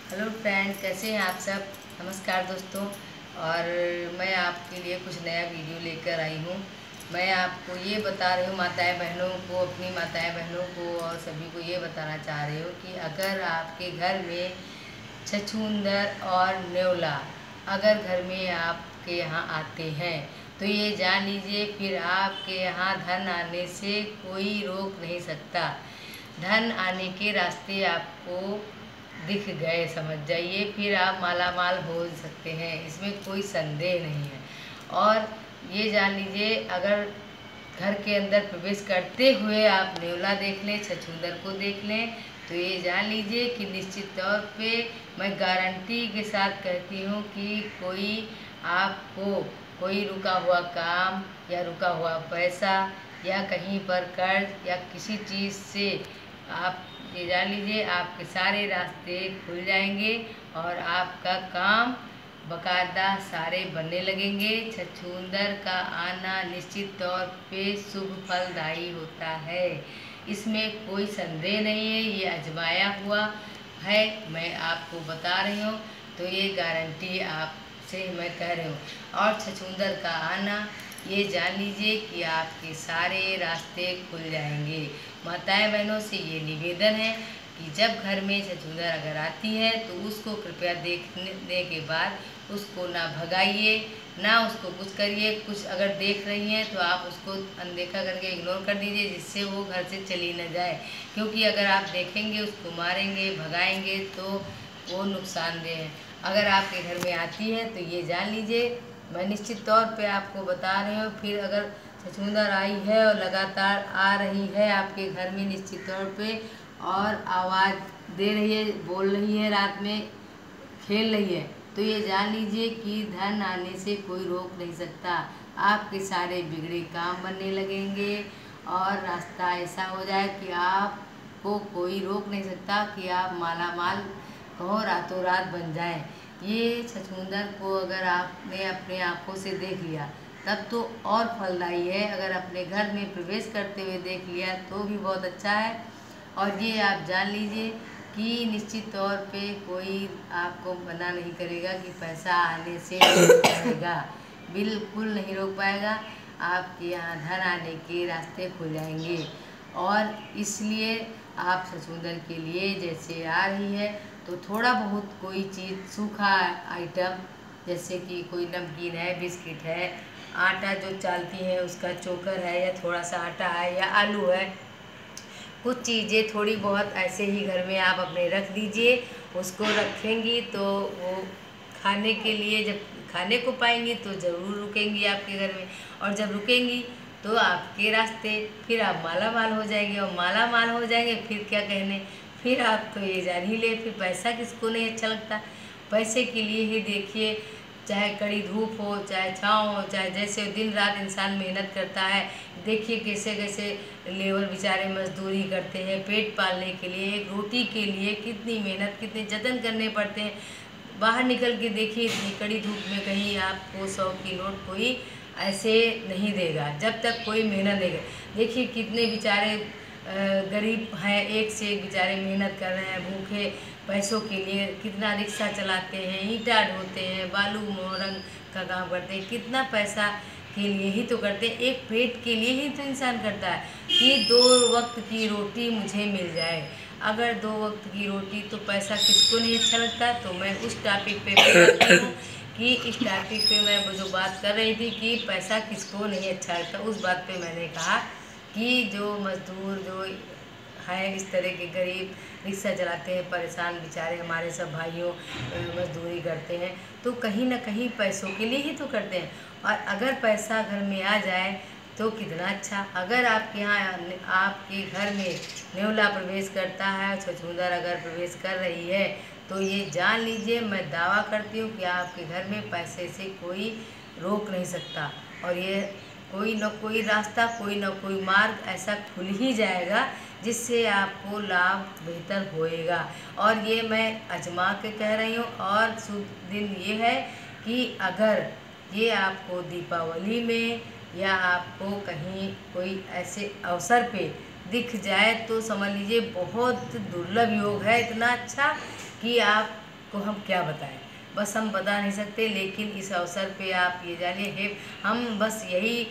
Hello friend, कैसे हैं आप सब। नमस्कार दोस्तों। और मैं आपके लिए कुछ नया वीडियो लेकर आई हूँ। मैं आपको ये बता रही हूँ, माताएं बहनों को, अपनी माताएं बहनों को और सभी को ये बताना चाह रही हूँ कि अगर आपके घर में छछूंदर और न्योला अगर घर में आपके यहाँ आते हैं तो ये जान लीजिए, फिर आपके यहाँ धन आने से कोई रोक नहीं सकता। धन आने के रास्ते आपको दिख गए समझ जाइए, फिर आप माला माल हो सकते हैं, इसमें कोई संदेह नहीं है। और ये जान लीजिए, अगर घर के अंदर प्रवेश करते हुए आप न्योला देख लें, छछूंदर को देख लें, तो ये जान लीजिए कि निश्चित तौर पे मैं गारंटी के साथ कहती हूँ कि कोई आपको कोई रुका हुआ काम या रुका हुआ पैसा या कहीं पर कर्ज या किसी चीज़ से आप ये जान लीजिए आपके सारे रास्ते खुल जाएंगे और आपका काम बकायदा सारे बनने लगेंगे। छछूंदर का आना निश्चित तौर पे शुभ फलदायी होता है, इसमें कोई संदेह नहीं है। ये आजमाया हुआ है, मैं आपको बता रही हूँ, तो ये गारंटी आपसे मैं कह रही हूँ। और छछूंदर का आना ये जान लीजिए कि आपके सारे रास्ते खुल जाएंगे। माताएं बहनों से ये निवेदन है कि जब घर में छछूंदर अगर आती है तो उसको कृपया देखने के बाद उसको ना भगाइए, ना उसको कुछ करिए। कुछ अगर देख रही हैं तो आप उसको अनदेखा करके इग्नोर कर दीजिए, जिससे वो घर से चली न जाए। क्योंकि अगर आप देखेंगे, उसको मारेंगे, भगाएंगे तो वो नुकसानदेह है। अगर आपके घर में आती है तो ये जान लीजिए, मैं निश्चित तौर पे आपको बता रही हूँ, फिर अगर छछूंदर आई है और लगातार आ रही है आपके घर में निश्चित तौर पे और आवाज़ दे रही है, बोल रही है, रात में खेल रही है, तो ये जान लीजिए कि धन आने से कोई रोक नहीं सकता। आपके सारे बिगड़े काम बनने लगेंगे और रास्ता ऐसा हो जाए कि आपको कोई रोक नहीं सकता कि आप माला माल कहो रातों रात बन जाए। ये छछूंदर को अगर आपने अपने आँखों से देख लिया तब तो और फलदायी है, अगर अपने घर में प्रवेश करते हुए देख लिया तो भी बहुत अच्छा है। और ये आप जान लीजिए कि निश्चित तौर पे कोई आपको मना नहीं करेगा कि पैसा आने से रोक पाएगा, बिल्कुल नहीं रोक पाएगा। आपके यहाँ धन आने के रास्ते खुल जाएंगे। और इसलिए आप छछूंदर के लिए जैसे आ रही है तो थोड़ा बहुत कोई चीज़ सूखा आइटम, जैसे कि कोई नमकीन है, बिस्किट है, आटा जो चालती है उसका चोकर है, या थोड़ा सा आटा है, या आलू है, कुछ चीज़ें थोड़ी बहुत ऐसे ही घर में आप अपने रख दीजिए। उसको रखेंगी तो वो खाने के लिए, जब खाने को पाएंगी तो ज़रूर रुकेंगी आपके घर में, और जब रुकेंगी तो आपके रास्ते फिर आप माला माल हो जाएंगे, और माला माल हो जाएंगे फिर क्या कहने, फिर आप तो ये जान ही ले, फिर पैसा किसको नहीं अच्छा लगता। पैसे के लिए ही देखिए, चाहे कड़ी धूप हो, चाहे छाँव हो, चाहे जैसे दिन रात इंसान मेहनत करता है। देखिए कैसे कैसे लेबर बेचारे मजदूरी करते हैं पेट पालने के लिए, एक रोटी के लिए कितनी मेहनत, कितने जतन करने पड़ते हैं। बाहर निकल के देखिए, इतनी कड़ी धूप में कहीं आपको 100 की नोट कोई ऐसे नहीं देगा जब तक कोई मेहनत नहीं करे। देखिए कितने बेचारे गरीब हैं, एक से एक बेचारे मेहनत कर रहे हैं, भूखे पैसों के लिए कितना रिक्शा चलाते हैं, ईंटा ढोते हैं, बालू मोरंग का काम करते हैं, कितना पैसा के लिए ही तो करते हैं, एक पेट के लिए ही तो इंसान करता है कि 2 वक्त की रोटी मुझे मिल जाए। अगर 2 वक्त की रोटी, तो पैसा किसको नहीं अच्छा लगता। तो मैं उस टॉपिक पे बोलती हूँ कि इस टॉपिक पे मैं जो बात कर रही थी कि पैसा किसको नहीं अच्छा लगता, उस बात पे मैंने कहा कि जो मजदूर जो हैं, इस तरह के गरीब रिक्शा चलाते हैं, परेशान बेचारे हमारे सब भाइयों मजदूरी करते हैं, तो कहीं ना कहीं पैसों के लिए ही तो करते हैं। और अगर पैसा घर में आ जाए तो कितना अच्छा। अगर आपके यहाँ आपके घर में न्योला प्रवेश करता है, छछूंदर अगर प्रवेश कर रही है, तो ये जान लीजिए, मैं दावा करती हूँ कि आपके घर में पैसे से कोई रोक नहीं सकता, और ये कोई न कोई रास्ता, कोई न कोई मार्ग ऐसा खुल ही जाएगा जिससे आपको लाभ बेहतर होएगा। और ये मैं आजमा के कह रही हूँ। और शुभ दिन ये है कि अगर ये आपको दीपावली में या आपको कहीं कोई ऐसे अवसर पे दिख जाए तो समझ लीजिए बहुत दुर्लभ योग है, इतना अच्छा कि आप आपको हम क्या बताएं, बस हम बता नहीं सकते। लेकिन इस अवसर पे आप ये जानिए, हम बस यही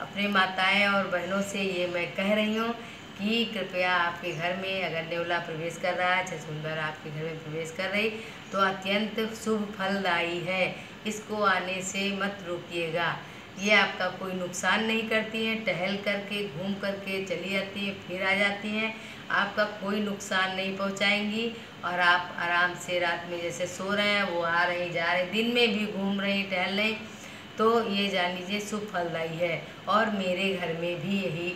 अपने माताएं और बहनों से ये मैं कह रही हूँ कि कृपया आपके घर में अगर न्योला प्रवेश कर रहा है, छछूंदर आपके घर में प्रवेश कर रही, तो अत्यंत शुभ फलदायी है। इसको आने से मत रोकिएगा। ये आपका कोई नुकसान नहीं करती हैं, टहल करके घूम करके चली जाती हैं, फिर आ जाती हैं, आपका कोई नुकसान नहीं पहुंचाएंगी। और आप आराम से रात में जैसे सो रहे हैं, वो आ रही जा रही, दिन में भी घूम रही टहल रही, तो ये जान लीजिए शुभ फलदायी है। और मेरे घर में भी यही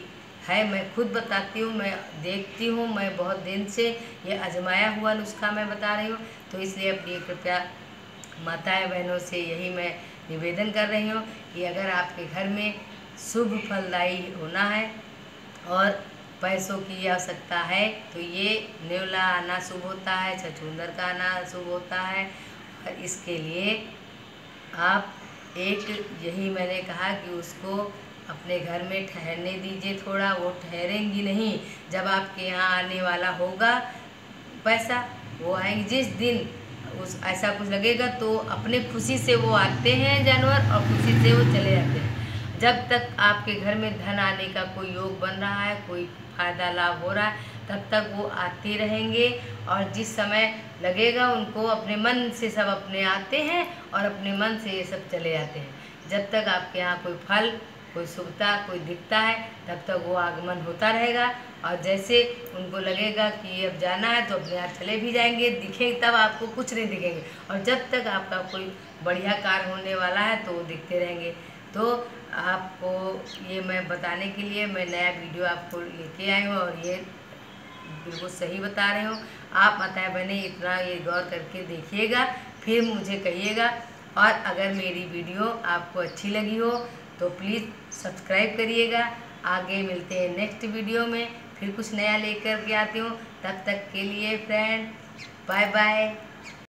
है, मैं खुद बताती हूँ, मैं देखती हूँ, मैं बहुत दिन से ये आजमाया हुआ नुस्खा मैं बता रही हूँ। तो इसलिए अपनी कृपया माताएं बहनों से यही मैं निवेदन कर रही हूँ कि अगर आपके घर में शुभ फलदायी होना है और पैसों की आवश्यकता है, तो ये न्योला आना शुभ होता है, छछूंदर का आना शुभ होता है। और इसके लिए आप एक यही मैंने कहा कि उसको अपने घर में ठहरने दीजिए थोड़ा। वो ठहरेंगी नहीं, जब आपके यहाँ आने वाला होगा पैसा, वो आएंगे जिस दिन उस ऐसा कुछ लगेगा, तो अपने खुशी से वो आते हैं जानवर और खुशी से वो चले जाते हैं। जब तक आपके घर में धन आने का कोई योग बन रहा है, कोई फायदा लाभ हो रहा है, तब तक वो आते रहेंगे। और जिस समय लगेगा उनको, अपने मन से सब अपने आते हैं और अपने मन से ये सब चले जाते हैं। जब तक आपके यहाँ कोई फल, कोई शुभता, कोई दिखता है, तब तक वो आगमन होता रहेगा। और जैसे उनको लगेगा कि अब जाना है, तो अपने आप चले भी जाएंगे, दिखेंगे, तब आपको कुछ नहीं दिखेंगे। और जब तक आपका कोई बढ़िया कार्य होने वाला है, तो वो दिखते रहेंगे। तो आपको ये मैं बताने के लिए मैं नया वीडियो आपको लेके आई हूँ, और ये बिल्कुल सही बता रही हूँ। आप माताएं बहनें इतना ये गौर करके देखिएगा, फिर मुझे कहिएगा। और अगर मेरी वीडियो आपको अच्छी लगी हो तो प्लीज़ सब्सक्राइब करिएगा। आगे मिलते हैं नेक्स्ट वीडियो में, फिर कुछ नया लेकर के आती हूँ। तब तक के लिए फ्रेंड, बाय बाय।